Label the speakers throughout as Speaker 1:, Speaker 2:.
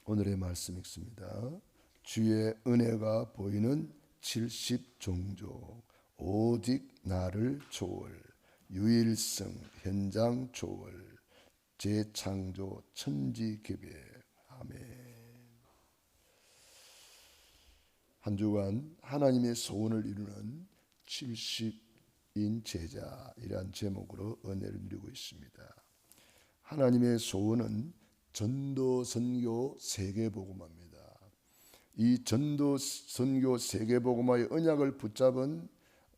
Speaker 1: 오늘의 말씀 읽습니다. 주의 은혜가 보이는 70종족, 오직 나를 조월, 유일성 현장 조월, 재창조 천지개벽. 아멘. 한 주간 하나님의 소원을 이루는 70인 제자이란 제목으로 은혜를 누리고 있습니다. 하나님의 소원은 전도 선교 세계복음화입니다. 이 전도 선교 세계복음화의 언약을 붙잡은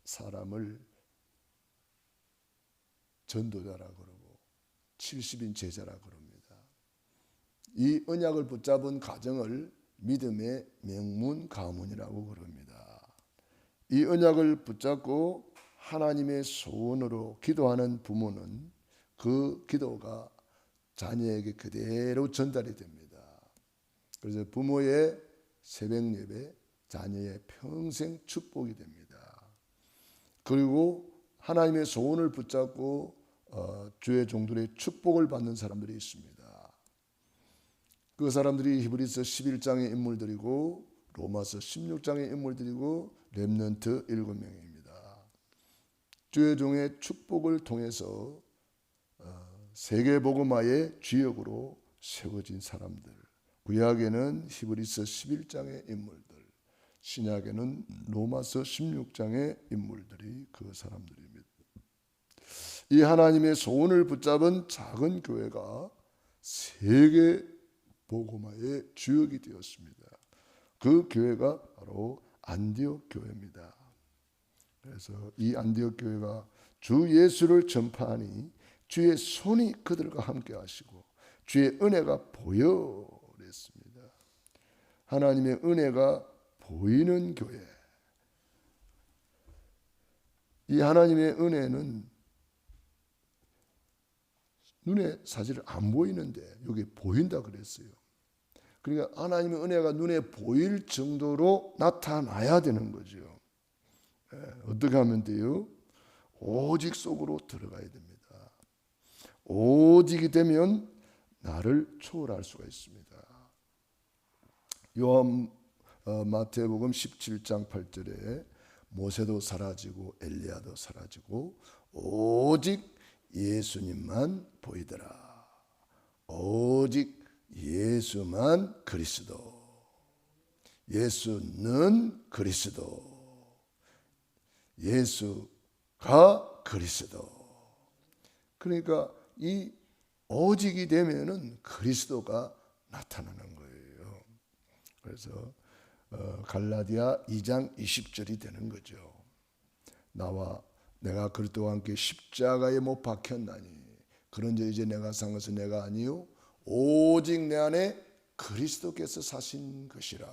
Speaker 1: 사람을 전도자라 그러고 70인 제자라 그럽니다. 이 언약을 붙잡은 가정을 믿음의 명문 가문이라고 그럽니다. 이 언약을 붙잡고 하나님의 소원으로 기도하는 부모는 그 기도가 자녀에게 그대로 전달이 됩니다. 그래서 부모의 새벽 예배, 자녀의 평생 축복이 됩니다. 그리고 하나님의 소원을 붙잡고 주의 종들의 축복을 받는 사람들이 있습니다. 그 사람들이 히브리서 11장의 인물들이고 로마서 16장의 인물들이고 렘넌트 7명입니다. 주의 종의 축복을 통해서 세계복음화의 주역으로 세워진 사람들, 구약에는 히브리서 11장의 인물들, 신약에는 로마서 16장의 인물들이 그 사람들입니다. 이 하나님의 소원을 붙잡은 작은 교회가 세계복음화의 주역이 되었습니다. 그 교회가 바로 안디옥 교회입니다. 그래서 이 안디옥 교회가 주 예수를 전파하니 주의 손이 그들과 함께 하시고 주의 은혜가 보여 그랬습니다. 하나님의 은혜가 보이는 교회. 이 하나님의 은혜는 눈에 사실 안 보이는데 여기 보인다 그랬어요. 그러니까 하나님의 은혜가 눈에 보일 정도로 나타나야 되는 거죠. 어떻게 하면 돼요? 오직 속으로 들어가야 됩니다. 오직이 되면 나를 초월할 수가 있습니다. 마태복음 17장 8절에 모세도 사라지고 엘리야도 사라지고 오직 예수님만 보이더라. 오직 예수만 그리스도. 예수는 그리스도. 예수가 그리스도. 그러니까 이 오직이 되면은 그리스도가 나타나는 거예요. 그래서 갈라디아 2장 20절이 되는 거죠. 내가 그리스도와 함께 십자가에 못 박혔나니 그런즉 이제 내가 산 것은 내가 아니요 오직 내 안에 그리스도께서 사신 것이라.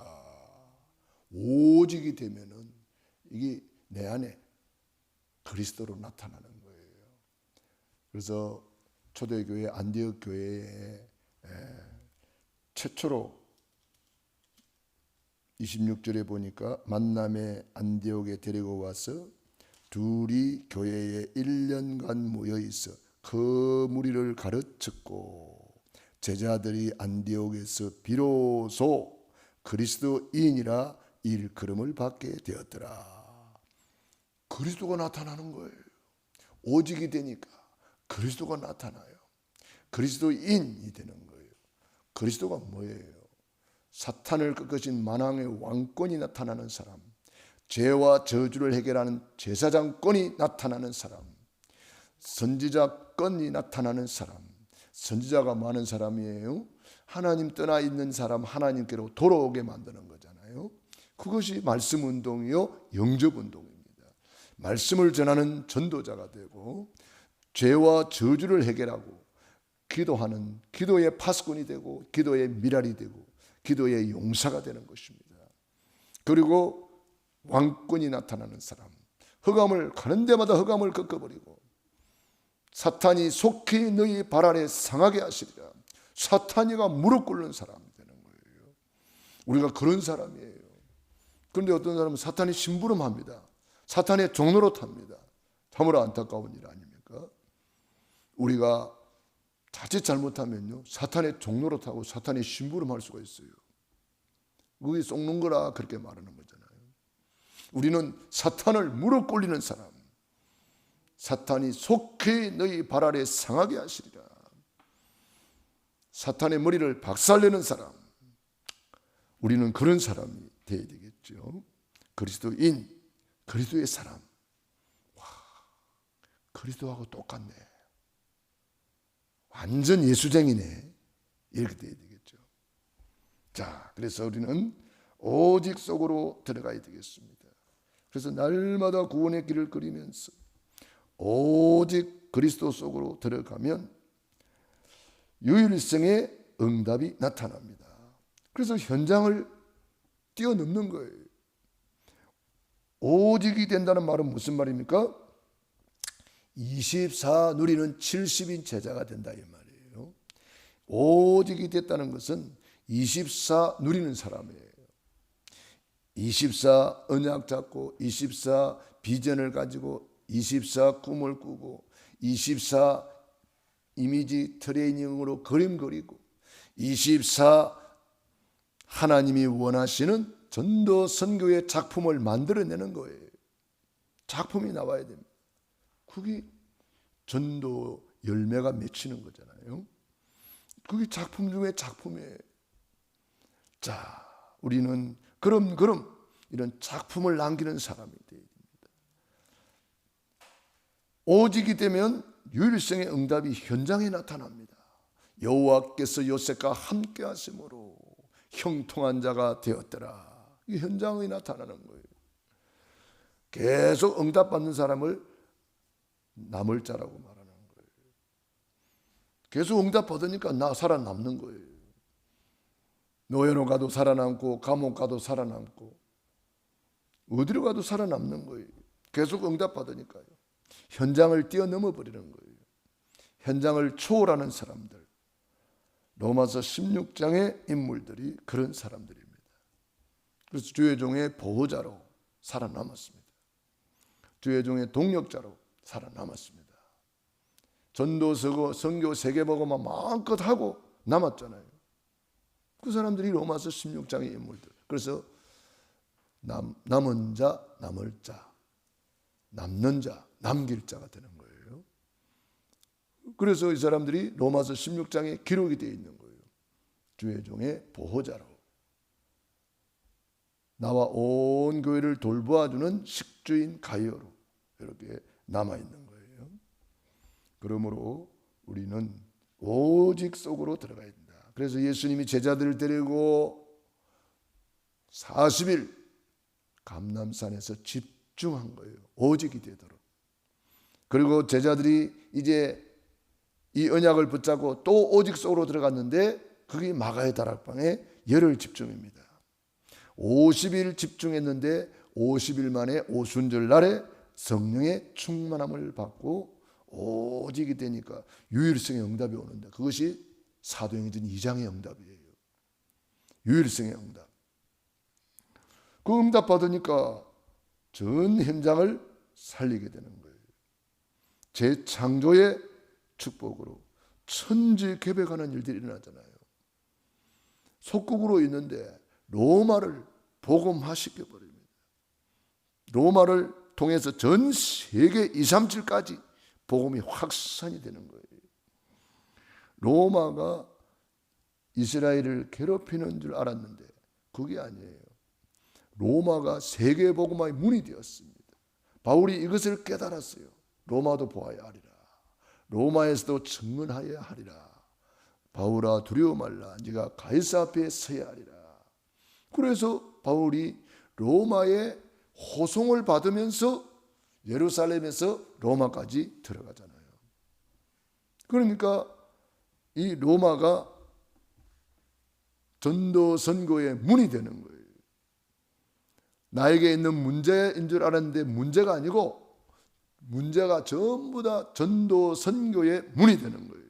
Speaker 1: 오직이 되면은 이게 내 안에 그리스도로 나타나는 거예요. 그래서 초대교회 안디옥 교회에 최초로 26절에 보니까 만남의 안디옥에 데리고 와서 둘이 교회에 1년간 모여 있어 그 무리를 가르쳤고 제자들이 안디옥에서 비로소 그리스도인이라 일컬음을 받게 되었더라. 그리스도가 나타나는 거예요. 오직이 되니까 그리스도가 나타나요. 그리스도인이 되는 거예요. 그리스도가 뭐예요? 사탄을 꺾으신 만왕의 왕권이 나타나는 사람, 죄와 저주를 해결하는 제사장권이 나타나는 사람, 선지자권이 나타나는 사람. 선지자가 많은 사람이에요. 하나님 떠나 있는 사람 하나님께로 돌아오게 만드는 거잖아요. 그것이 말씀 운동이요 영접 운동입니다. 말씀을 전하는 전도자가 되고 죄와 저주를 해결하고 기도하는 기도의 파수꾼이 되고 기도의 미랄이 되고 기도의 용사가 되는 것입니다. 그리고 왕권이 나타나는 사람, 흑암을 가는 데마다 흑암을 꺾어버리고 사탄이 속히 너희 발 아래 상하게 하시리라. 사탄이가 무릎 꿇는 사람이 되는 거예요. 우리가 그런 사람이에요. 그런데 어떤 사람은 사탄이 심부름합니다. 사탄의 종로로 탑니다. 참으로 안타까운 일 아닙니까? 우리가 자칫 잘못하면요, 사탄의 종노릇하고 사탄의 심부름할 수가 있어요. 그게 속는 거라 그렇게 말하는 거잖아요. 우리는 사탄을 무릎 꿇리는 사람, 사탄이 속히 너희 발 아래 상하게 하시리라. 사탄의 머리를 박살내는 사람, 우리는 그런 사람이 되어야 되겠죠. 그리스도인, 그리스도의 사람. 와, 그리스도하고 똑같네. 완전 예수쟁이네. 이렇게 되어야 되겠죠. 자, 그래서 우리는 오직 속으로 들어가야 되겠습니다. 그래서 날마다 구원의 길을 걸으면서 오직 그리스도 속으로 들어가면 유일성의 응답이 나타납니다. 그래서 현장을 뛰어넘는 거예요. 오직이 된다는 말은 무슨 말입니까? 24 누리는 70인 제자가 된다 이 말이에요. 오직이 됐다는 것은 24 누리는 사람이에요. 24 언약 잡고 24 비전을 가지고 24 꿈을 꾸고 24 이미지 트레이닝으로 그림 그리고 24 하나님이 원하시는 전도 선교의 작품을 만들어내는 거예요. 작품이 나와야 됩니다. 그게 전도 열매가 맺히는 거잖아요. 그게 작품 중에 작품이에요. 자, 우리는 그럼 이런 작품을 남기는 사람이 되어야 됩니다. 오직이 되면 유일성의 응답이 현장에 나타납니다. 여호와께서 요셉과 함께 하심으로 형통한 자가 되었더라. 이 현장에 나타나는 거예요. 계속 응답받는 사람을 남을 자라고 말하는 거예요. 계속 응답받으니까 나 살아남는 거예요. 노예로 가도 살아남고 감옥 가도 살아남고 어디로 가도 살아남는 거예요. 계속 응답받으니까요. 현장을 뛰어넘어 버리는 거예요. 현장을 초월하는 사람들. 로마서 16장의 인물들이 그런 사람들입니다. 그래서 주의 종의 보호자로 살아남았습니다. 주의 종의 동력자로 살아남았습니다. 전도 선교 세계보고만 마음껏 하고 남았잖아요. 그 사람들이 로마서 16장의 인물들. 그래서 남은 자, 남을 자, 남는 자, 남길 자가 되는 거예요. 그래서 이 사람들이 로마서 16장에 기록이 되어 있는 거예요. 주의 종의 보호자로. 나와 온 교회를 돌보아주는 식주인 가이어로 이렇게 남아있는 거예요. 그러므로 우리는 오직 속으로 들어가야 된다. 그래서 예수님이 제자들을 데리고 40일 감람산에서 집중한 거예요. 오직이 되도록. 그리고 제자들이 이제 이 언약을 붙잡고 또 오직 속으로 들어갔는데 그게 마가의 다락방에 열흘 집중입니다. 50일 집중했는데 50일 만에 오순절 날에 성령의 충만함을 받고 오직이 되니까 유일성의 응답이 오는데 그것이 사도행전 2장의 응답이에요. 유일성의 응답. 그 응답 받으니까 전 현장을 살리게 되는 거예요. 재창조의 축복으로 천지개벽하는 일들이 일어나잖아요. 속국으로 있는데 로마를 복음화시켜버립니다. 로마를 통해서 전 세계 237까지 복음이 확산이 되는 거예요. 로마가 이스라엘을 괴롭히는 줄 알았는데 그게 아니에요. 로마가 세계 복음화의 문이 되었습니다. 바울이 이것을 깨달았어요. 로마도 보아야 하리라. 로마에서도 증언하여야 하리라. 바울아 두려워 말라. 네가 가이사 앞에 서야 하리라. 그래서 바울이 로마의 호송을 받으면서 예루살렘에서 로마까지 들어가잖아요. 그러니까 이 로마가 전도 선교의 문이 되는 거예요. 나에게 있는 문제인 줄 알았는데 문제가 아니고 문제가 전부 다 전도 선교의 문이 되는 거예요.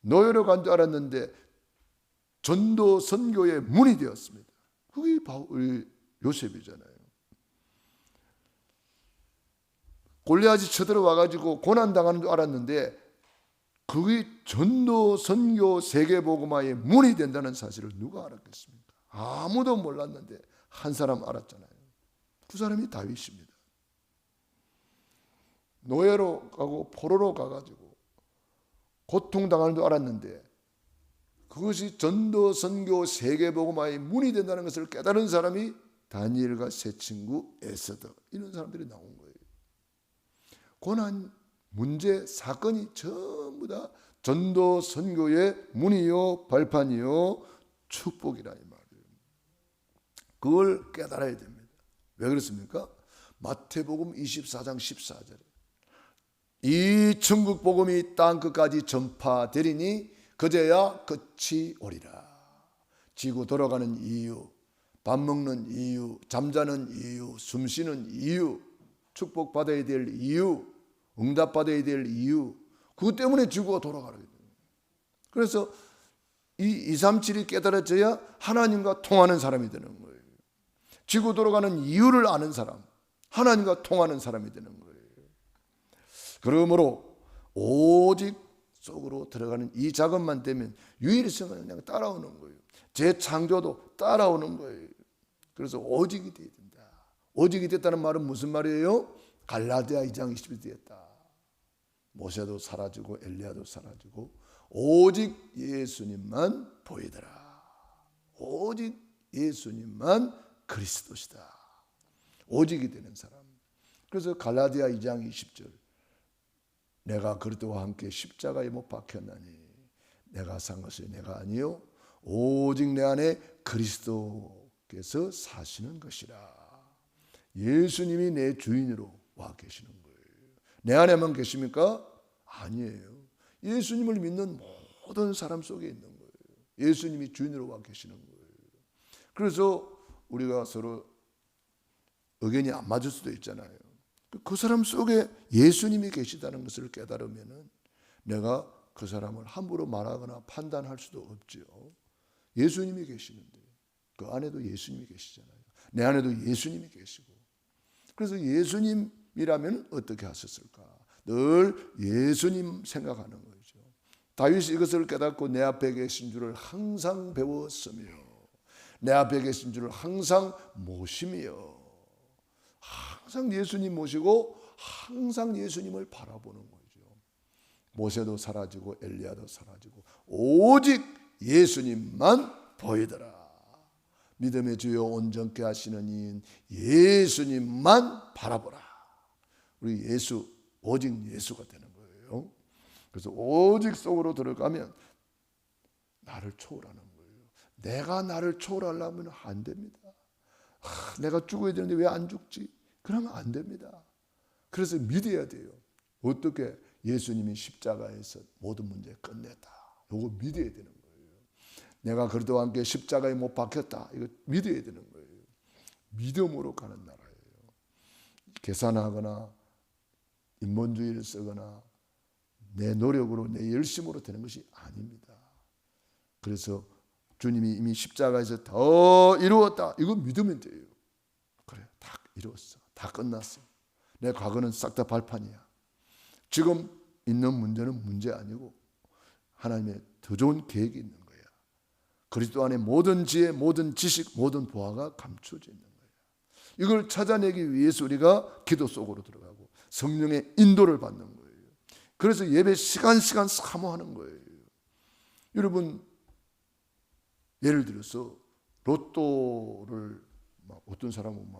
Speaker 1: 노예로 간 줄 알았는데 전도 선교의 문이 되었습니다. 그게 바울 요셉이잖아요. 골리앗이 쳐들어와가지고 고난당하는 줄 알았는데 그게 전도, 선교, 세계복음화의 문이 된다는 사실을 누가 알았겠습니까? 아무도 몰랐는데 한 사람 알았잖아요. 그 사람이 다윗입니다. 노예로 가고 포로로 가가지고 고통당하는 줄 알았는데 그것이 전도, 선교, 세계복음화의 문이 된다는 것을 깨달은 사람이 다니엘과 세 친구 에스더, 이런 사람들이 나온 거예요. 고난, 문제, 사건이 전부 다 전도, 선교의 문이요, 발판이요, 축복이라 이 말이에요. 그걸 깨달아야 됩니다. 왜 그렇습니까? 마태복음 24장 14절에 이 천국 복음이 땅 끝까지 전파되리니 그제야 끝이 오리라. 지구 돌아가는 이유, 밥 먹는 이유, 잠자는 이유, 숨 쉬는 이유, 축복받아야 될 이유, 응답받아야 될 이유, 그것 때문에 지구가 돌아가게 돼요. 그래서 이 237이 깨달아져야 하나님과 통하는 사람이 되는 거예요. 지구 돌아가는 이유를 아는 사람, 하나님과 통하는 사람이 되는 거예요. 그러므로 오직 속으로 들어가는 이 작업만 되면 유일성은 그냥 따라오는 거예요. 재창조도 따라오는 거예요. 그래서 오직이 되어야 된다. 오직이 됐다는 말은 무슨 말이에요? 갈라디아 2장 20절 되었다. 모세도 사라지고 엘리야도 사라지고 오직 예수님만 보이더라. 오직 예수님만 그리스도시다. 오직이 되는 사람. 그래서 갈라디아 2장 20절 내가 그리스도와 함께 십자가에 못 박혔나니 내가 산 것이 내가 아니요 오직 내 안에 그리스도께서 사시는 것이라. 예수님이 내 주인으로 와 계시는 거예요. 내 안에만 계십니까? 아니에요. 예수님을 믿는 모든 사람 속에 있는 거예요. 예수님이 주인으로 와 계시는 거예요. 그래서 우리가 서로 의견이 안 맞을 수도 있잖아요. 그 사람 속에 예수님이 계시다는 것을 깨달으면 내가 그 사람을 함부로 말하거나 판단할 수도 없죠. 예수님이 계시는데 그 안에도 예수님이 계시잖아요. 내 안에도 예수님이 계시고. 그래서 예수님이라면 어떻게 하셨을까? 늘 예수님 생각하는 거죠. 다윗이 이것을 깨닫고 내 앞에 계신 줄을 항상 배웠으며 내 앞에 계신 줄을 항상 모시며 항상 예수님 모시고 항상 예수님을 바라보는 거죠. 모세도 사라지고 엘리야도 사라지고 오직 예수님만 보이더라. 믿음의 주요 온전케 하시는 이인 예수님만 바라보라. 우리 예수, 오직 예수가 되는 거예요. 그래서 오직 속으로 들어가면 나를 초월하는 거예요. 내가 나를 초월하려면 안 됩니다. 내가 죽어야 되는데 왜 안 죽지? 그러면 안 됩니다. 그래서 믿어야 돼요. 어떻게 예수님이 십자가에서 모든 문제 끝냈다. 이거 믿어야 되는 거예요. 내가 그리스도와 함께 십자가에 못 박혔다. 이거 믿어야 되는 거예요. 믿음으로 가는 나라예요. 계산하거나 인본주의를 쓰거나 내 노력으로 내 열심으로 되는 것이 아닙니다. 그래서 주님이 이미 십자가에서 더 이루었다. 이거 믿으면 돼요. 그래, 다 이루었어. 다 끝났어. 내 과거는 싹 다 발판이야. 지금 있는 문제는 문제 아니고 하나님의 더 좋은 계획이 있는 거야. 그리스도 안에 모든 지혜, 모든 지식, 모든 보화가 감춰져 있는 거야. 이걸 찾아내기 위해서 우리가 기도 속으로 들어가고 성령의 인도를 받는 거예요. 그래서 예배 시간 사모하는 거예요. 여러분 예를 들어서 로또를 어떤 사람은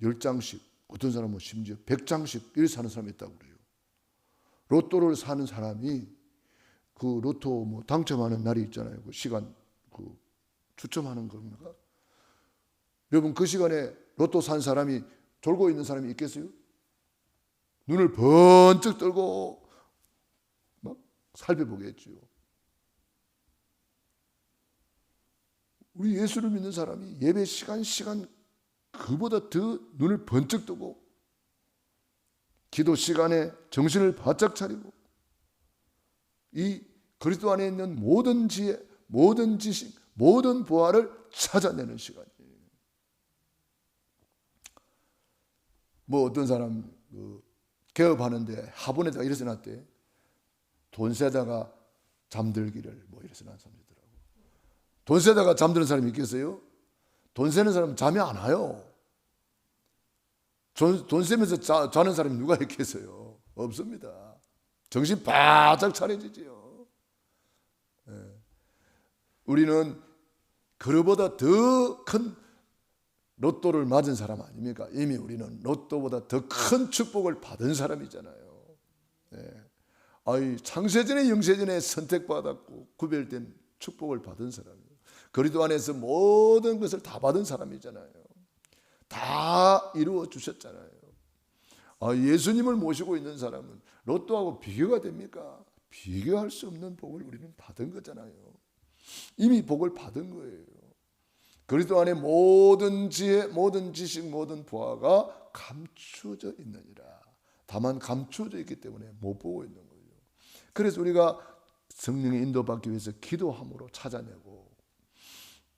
Speaker 1: 10장씩, 어떤 사람은 심지어 100장씩 이렇게 사는 사람이 있다고 그래요. 로또를 사는 사람이 그 로또 당첨하는 날이 있잖아요. 그 시간 추첨하는 겁니까? 여러분 그 시간에 로또 산 사람이 졸고 있는 사람이 있겠어요? 눈을 번쩍 뜨고 막 살펴보겠죠. 우리 예수를 믿는 사람이 예배 시간 그보다 더 눈을 번쩍 뜨고 기도 시간에 정신을 바짝 차리고 이 그리스도 안에 있는 모든 지혜, 모든 지식, 모든 보화를 찾아내는 시간이에요. 어떤 사람 개업하는데 화분에다가 이래서 놨대. 돈 세다가 잠들기를 뭐 이래서 난 사람이 있더라고. 돈 세다가 잠드는 사람이 있겠어요? 돈 세는 사람은 잠이 안 와요. 돈 세면서 자는 사람이 누가 있겠어요? 없습니다. 정신 바짝 차려지지요. 우리는 그보다 더 큰 로또를 맞은 사람 아닙니까? 이미 우리는 로또보다 더 큰 축복을 받은 사람이잖아요. 창세전에 영세전에 선택받았고 구별된 축복을 받은 사람이에요. 그리스도 안에서 모든 것을 다 받은 사람이잖아요. 다 이루어 주셨잖아요. 예수님을 모시고 있는 사람은 로또하고 비교가 됩니까? 비교할 수 없는 복을 우리는 받은 거잖아요. 이미 복을 받은 거예요. 그리스도 안에 모든 지혜, 모든 지식, 모든 보화가 감추어져 있느니라. 다만 감추어져 있기 때문에 못 보고 있는 거예요. 그래서 우리가 성령의 인도받기 위해서 기도함으로 찾아내고,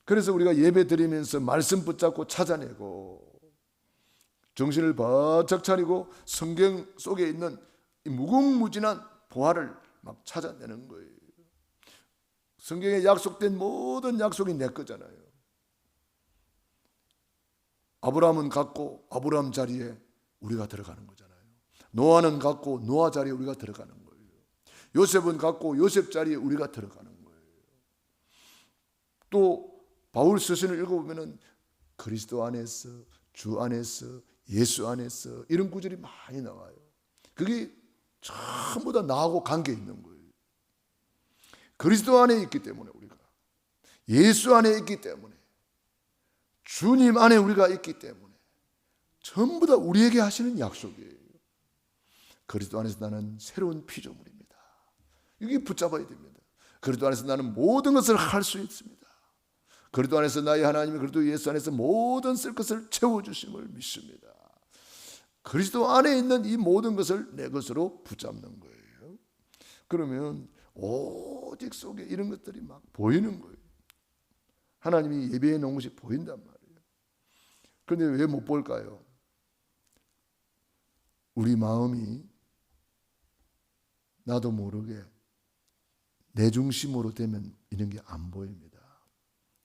Speaker 1: 그래서 우리가 예배 드리면서 말씀 붙잡고 찾아내고, 정신을 바짝 차리고 성경 속에 있는 이 무궁무진한 보화를 막 찾아내는 거예요. 성경에 약속된 모든 약속이 내 거잖아요. 아브라함은 갖고 아브라함 자리에 우리가 들어가는 거잖아요. 노아는 갖고 노아 자리에 우리가 들어가는 거예요. 요셉은 갖고 요셉 자리에 우리가 들어가는 거예요. 또 바울 서신을 읽어보면 그리스도 안에서, 주 안에서, 예수 안에서 이런 구절이 많이 나와요. 그게 전부 다 나하고 관계 있는 거예요. 그리스도 안에 있기 때문에 우리가, 예수 안에 있기 때문에, 주님 안에 우리가 있기 때문에 전부 다 우리에게 하시는 약속이에요. 그리스도 안에서 나는 새로운 피조물입니다. 이게 붙잡아야 됩니다. 그리스도 안에서 나는 모든 것을 할 수 있습니다. 그리스도 안에서 나의 하나님이 그리스도 예수 안에서 모든 쓸 것을 채워주심을 믿습니다. 그리스도 안에 있는 이 모든 것을 내 것으로 붙잡는 거예요. 그러면 오직 속에 이런 것들이 막 보이는 거예요. 하나님이 예배해 놓은 것이 보인단 말이에요. 그런데 왜 못 볼까요? 우리 마음이 나도 모르게 내 중심으로 되면 이런 게 안 보입니다.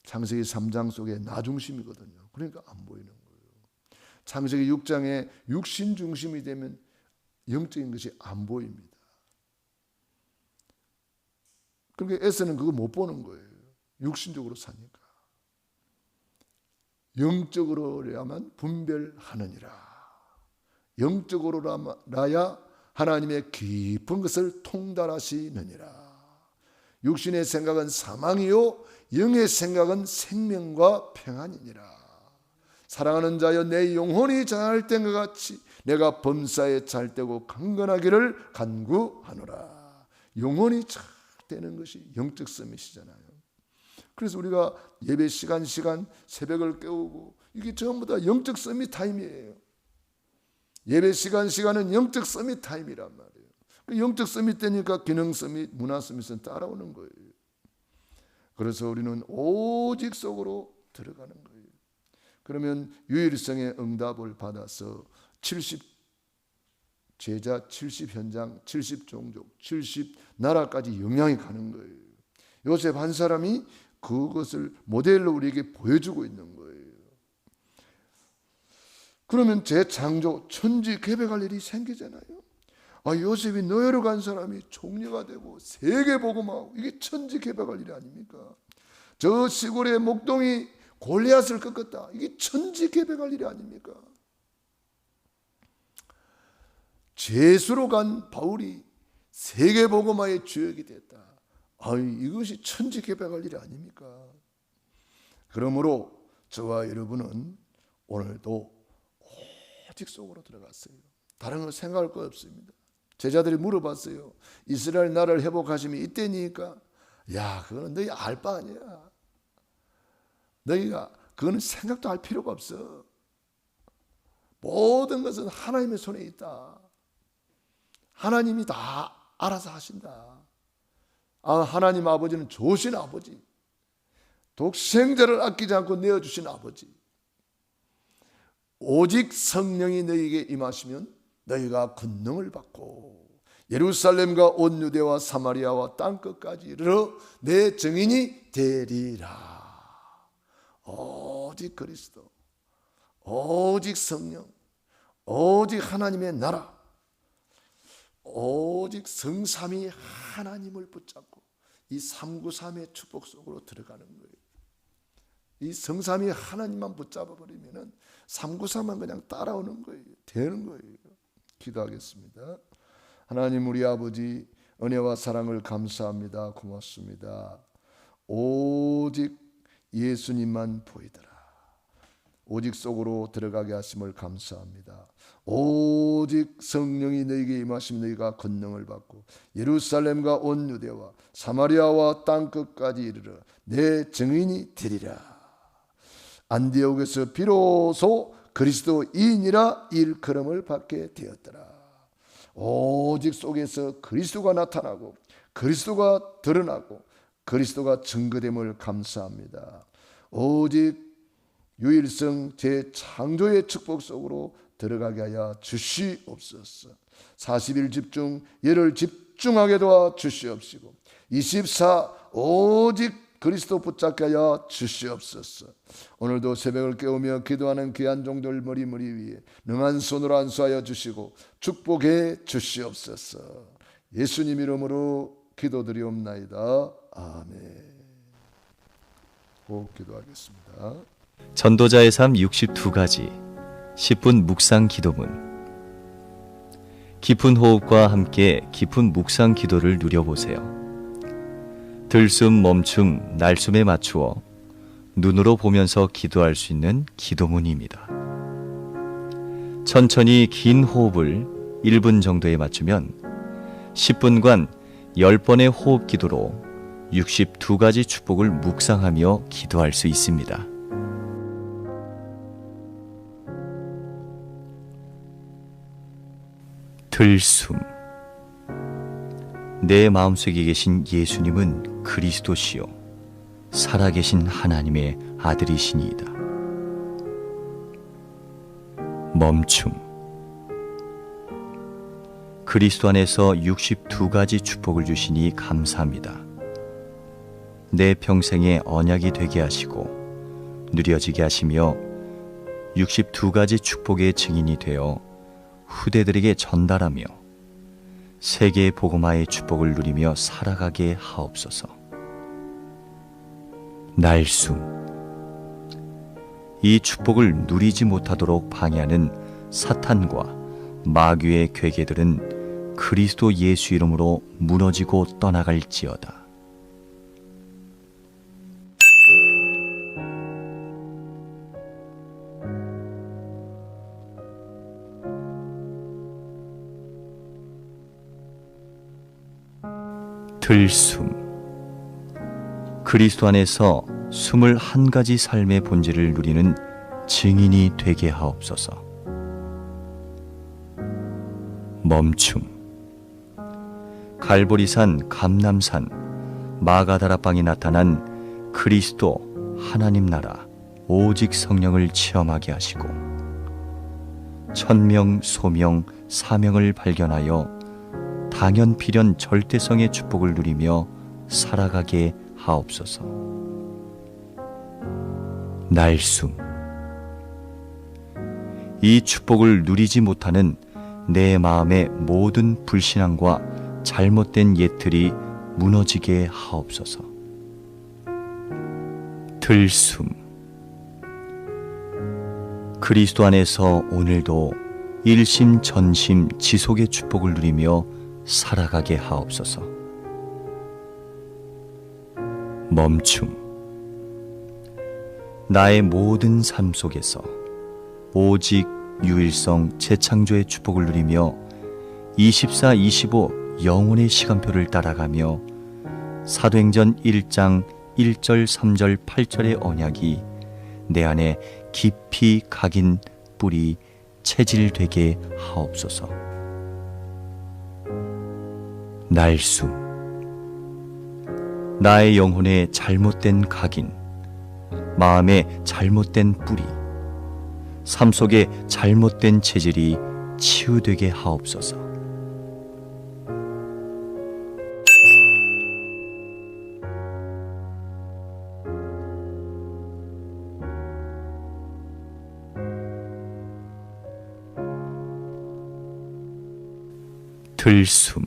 Speaker 1: 창세기 3장 속에 나 중심이거든요. 그러니까 안 보이는 거예요. 창세기 6장에 육신 중심이 되면 영적인 것이 안 보입니다. 그러니까 에서는 그거 못 보는 거예요. 육신적으로 사니까. 영적으로라면 분별하느니라. 영적으로라야 하나님의 깊은 것을 통달하시느니라. 육신의 생각은 사망이요 영의 생각은 생명과 평안이니라. 사랑하는 자여, 내 영혼이 잘 된 것 같이 내가 범사에 잘 되고 강건하기를 간구하노라. 영혼이 잘 되는 것이 영적 서밋이잖아요. 그래서 우리가 예배 시간 새벽을 깨우고 이게 전부 다 영적 서밋 타임이에요. 예배 시간은 영적 서밋 타임이란 말이에요. 영적 서밋 되니까 기능 서밋, 문화 서밋은 따라오는 거예요. 그래서 우리는 오직 속으로 들어가는 거예요. 그러면 유일성의 응답을 받아서 70 제자, 70 현장, 70 종족, 70 나라까지 영향이 가는 거예요. 요셉 한 사람이 그것을 모델로 우리에게 보여주고 있는 거예요. 그러면 재창조, 천지 개벽할 일이 생기잖아요. 요셉이 노예로 간 사람이 총리가 되고 세계 복음하고 이게 천지 개벽할 일이 아닙니까? 저 시골의 목동이 골리앗을 꺾었다. 이게 천지 개벽할 일이 아닙니까? 제수로 간 바울이 세계 복음화의 주역이 됐다. 이것이 천지 개벽할 일이 아닙니까? 그러므로 저와 여러분은 오늘도 오직 속으로 들어갔어요. 다른 거 생각할 거 없습니다. 제자들이 물어봤어요. 이스라엘 나라를 회복하심이 이때니까. 그거는 너희 알 바 아니야. 너희가 그거는 생각도 할 필요가 없어. 모든 것은 하나님의 손에 있다. 하나님이 다 알아서 하신다. 하나님 아버지는 좋으신 아버지, 독생자를 아끼지 않고 내어주신 아버지. 오직 성령이 너희에게 임하시면 너희가 권능을 받고 예루살렘과 온 유대와 사마리아와 땅끝까지 이르러 내 증인이 되리라. 오직 그리스도, 오직 성령, 오직 하나님의 나라, 오직 성삼위 하나님을 붙잡고 이 393의 축복 속으로 들어가는 거예요. 이 성삼위 하나님만 붙잡아버리면 393만 그냥 따라오는 거예요. 되는 거예요. 기도하겠습니다. 하나님 우리 아버지, 은혜와 사랑을 감사합니다. 고맙습니다. 오직 예수님만 보이더라. 오직 속으로 들어가게 하심을 감사합니다. 오직 성령이 너희에게 임하시면 너희가 권능을 받고 예루살렘과 온 유대와 사마리아와 땅끝까지 이르러 내 증인이 되리라. 안디옥에서 비로소 그리스도인이라 일컬음을 받게 되었더라. 오직 속에서 그리스도가 나타나고 그리스도가 드러나고 그리스도가 증거됨을 감사합니다. 오직 유일성 제창조의 축복 속으로 들어가게 하여 주시옵소서. 40일 집중, 예를 집중하게 도와 주시옵시고 24 오직 그리스도 붙잡게 하여 주시옵소서. 오늘도 새벽을 깨우며 기도하는 귀한 종들 머리 위에 능한 손으로 안수하여 주시고 축복해 주시옵소서. 예수님 이름으로 기도드리옵나이다. 아멘. 꼭 기도하겠습니다.
Speaker 2: 전도자의 삶 62가지 10분 묵상 기도문. 깊은 호흡과 함께 깊은 묵상 기도를 누려보세요. 들숨 멈춤 날숨에 맞추어 눈으로 보면서 기도할 수 있는 기도문입니다. 천천히 긴 호흡을 1분 정도에 맞추면 10분간 10번의 호흡 기도로 62가지 축복을 묵상하며 기도할 수 있습니다. 들숨. 내 마음속에 계신 예수님은 그리스도시요 살아계신 하나님의 아들이시니이다. 멈춤. 그리스도 안에서 62가지 축복을 주시니 감사합니다. 내 평생의 언약이 되게 하시고 누려지게 하시며 62가지 축복의 증인이 되어 후대들에게 전달하며 세계 복음화의 축복을 누리며 살아가게 하옵소서. 날숨. 이 축복을 누리지 못하도록 방해하는 사탄과 마귀의 괴계들은 그리스도 예수 이름으로 무너지고 떠나갈지어다. 들숨. 그리스도 안에서 21가지 삶의 본질을 누리는 증인이 되게 하옵소서. 멈춤. 갈보리산, 감람산, 마가다라방에 나타난 그리스도 하나님 나라 오직 성령을 체험하게 하시고 천명, 소명, 사명을 발견하여 당연 필연 절대성의 축복을 누리며 살아가게 하옵소서. 날숨. 이 축복을 누리지 못하는 내 마음의 모든 불신앙과 잘못된 예틀이 무너지게 하옵소서. 들숨. 그리스도 안에서 오늘도 일심 전심 지속의 축복을 누리며 살아가게 하옵소서. 멈춤. 나의 모든 삶 속에서 오직 유일성 재창조의 축복을 누리며 24, 25 영혼의 시간표를 따라가며 사도행전 1장 1절, 3절, 8절의 언약이 내 안에 깊이 각인 뿌리 체질되게 하옵소서. 날숨. 나의 영혼의 잘못된 각인, 마음의 잘못된 뿌리, 삶 속의 잘못된 체질이 치유되게 하옵소서. 들숨.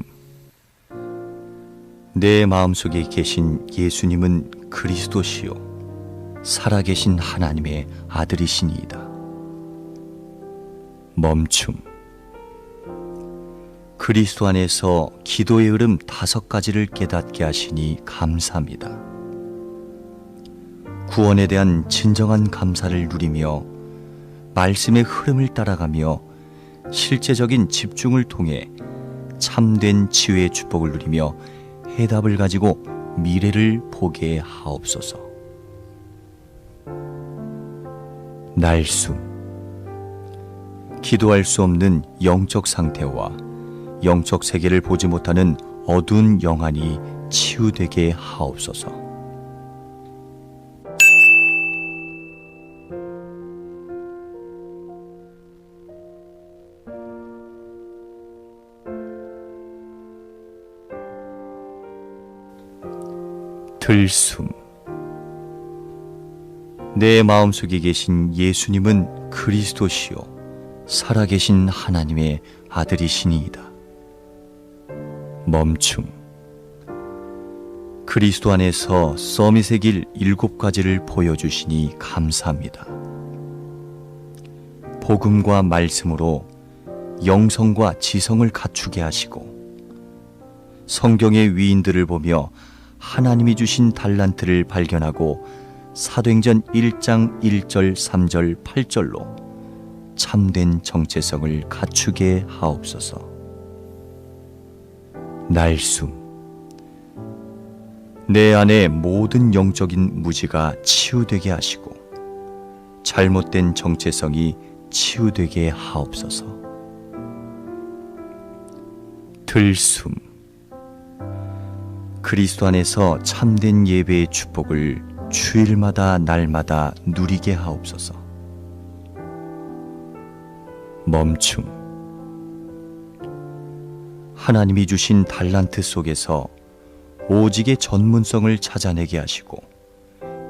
Speaker 2: 내 마음속에 계신 예수님은 그리스도시요 살아계신 하나님의 아들이시니이다. 멈춤. 그리스도 안에서 기도의 흐름 5가지를 깨닫게 하시니 감사합니다. 구원에 대한 진정한 감사를 누리며 말씀의 흐름을 따라가며 실제적인 집중을 통해 참된 치유의 축복을 누리며 해답을 가지고 미래를 보게 하옵소서. 날숨. 기도할 수 없는 영적 상태와 영적 세계를 보지 못하는 어두운 영안이 치유되게 하옵소서. 들숨. 내 마음속에 계신 예수님은 그리스도시요 살아계신 하나님의 아들이시니이다. 멈춤. 그리스도 안에서 서밋의 길 7가지를 보여주시니 감사합니다. 복음과 말씀으로 영성과 지성을 갖추게 하시고 성경의 위인들을 보며 하나님이 주신 달란트를 발견하고 사도행전 1장 1절 3절 8절로 참된 정체성을 갖추게 하옵소서. 날숨. 내 안에 모든 영적인 무지가 치유되게 하시고 잘못된 정체성이 치유되게 하옵소서. 들숨. 그리스도 안에서 참된 예배의 축복을 주일마다 날마다 누리게 하옵소서. 멈춤. 하나님이 주신 달란트 속에서 오직의 전문성을 찾아내게 하시고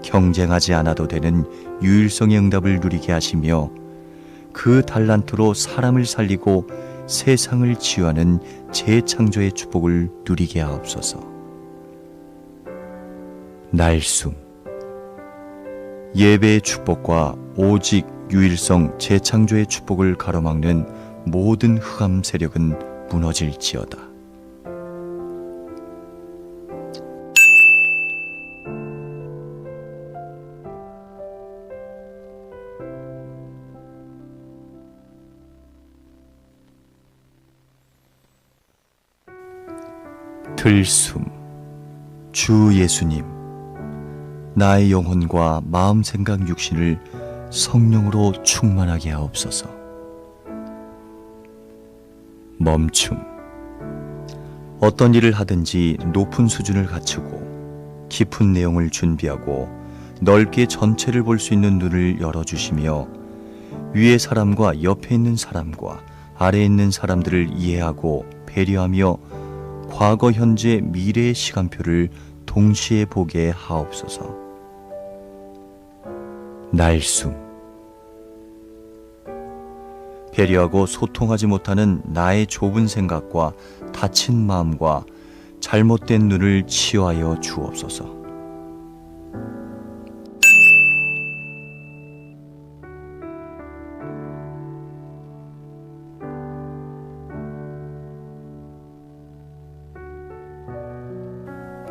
Speaker 2: 경쟁하지 않아도 되는 유일성의 응답을 누리게 하시며 그 달란트로 사람을 살리고 세상을 치유하는 재창조의 축복을 누리게 하옵소서. 날숨. 예배의 축복과 오직 유일성 재창조의 축복을 가로막는 모든 흑암 세력은 무너질지어다. 들숨. 주 예수님, 나의 영혼과 마음, 생각, 육신을 성령으로 충만하게 하옵소서. 멈춤. 어떤 일을 하든지 높은 수준을 갖추고 깊은 내용을 준비하고 넓게 전체를 볼 수 있는 눈을 열어주시며 위의 사람과 옆에 있는 사람과 아래에 있는 사람들을 이해하고 배려하며 과거, 현재, 미래의 시간표를 동시에 보게 하옵소서. 날숨. 배려하고 소통하지 못하는 나의 좁은 생각과 다친 마음과 잘못된 눈을 치유하여 주옵소서.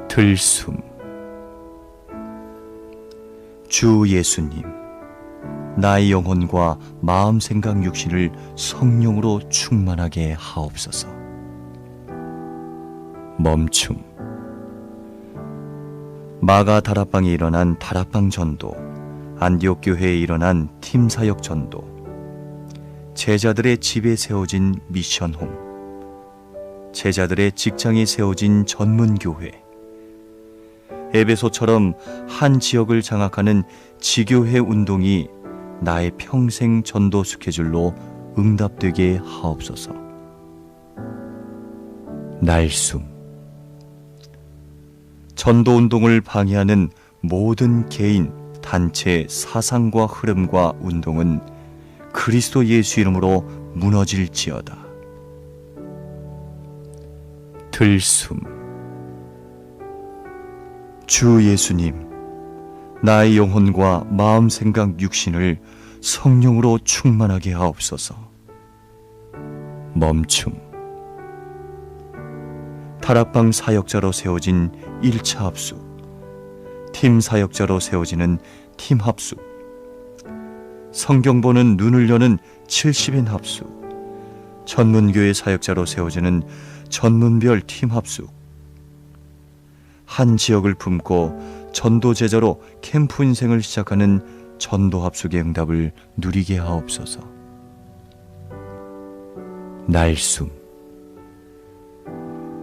Speaker 2: 들숨. 주 예수님, 나의 영혼과 마음, 생각, 육신을 성령으로 충만하게 하옵소서. 멈춤. 마가 다락방에 일어난 다락방 전도, 안디옥 교회에 일어난 팀 사역 전도, 제자들의 집에 세워진 미션홈, 제자들의 직장에 세워진 전문교회, 에베소처럼 한 지역을 장악하는 지교회 운동이 나의 평생 전도 스케줄로 응답되게 하옵소서. 날숨. 전도 운동을 방해하는 모든 개인, 단체, 사상과 흐름과 운동은 그리스도 예수 이름으로 무너질지어다. 들숨. 주 예수님, 나의 영혼과 마음, 생각, 육신을 성령으로 충만하게 하옵소서. 멈춤. 다락방 사역자로 세워진 1차 합숙, 팀 사역자로 세워지는 팀 합숙, 성경 보는 눈을 여는 70인 합숙, 전문교회 사역자로 세워지는 전문별 팀 합숙, 한 지역을 품고 전도 제자로 캠프 인생을 시작하는 전도 합숙의 응답을 누리게 하옵소서. 날숨.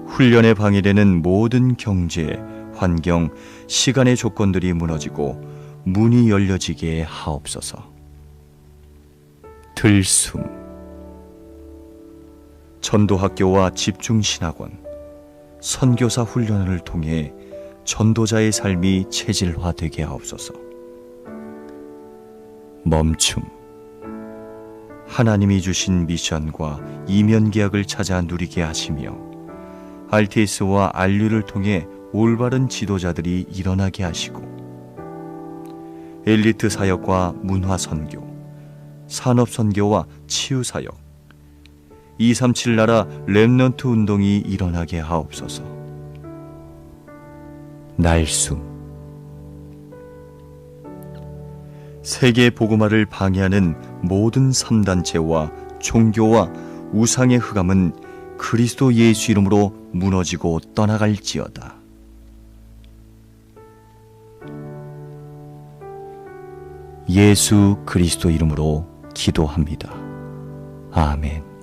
Speaker 2: 훈련에 방해되는 모든 경제, 환경, 시간의 조건들이 무너지고 문이 열려지게 하옵소서. 들숨. 전도학교와 집중신학원, 선교사 훈련을 통해 전도자의 삶이 체질화되게 하옵소서. 멈춤. 하나님이 주신 미션과 이면계약을 찾아 누리게 하시며 RTS와 RU를 통해 올바른 지도자들이 일어나게 하시고 엘리트 사역과 문화 선교, 산업 선교와 치유 사역, 237 나라 렘넌트 운동이 일어나게 하옵소서. 날숨. 세계 복음화를 방해하는 모든 3단체와 종교와 우상의 흑암은 그리스도 예수 이름으로 무너지고 떠나갈지어다. 예수 그리스도 이름으로 기도합니다. 아멘.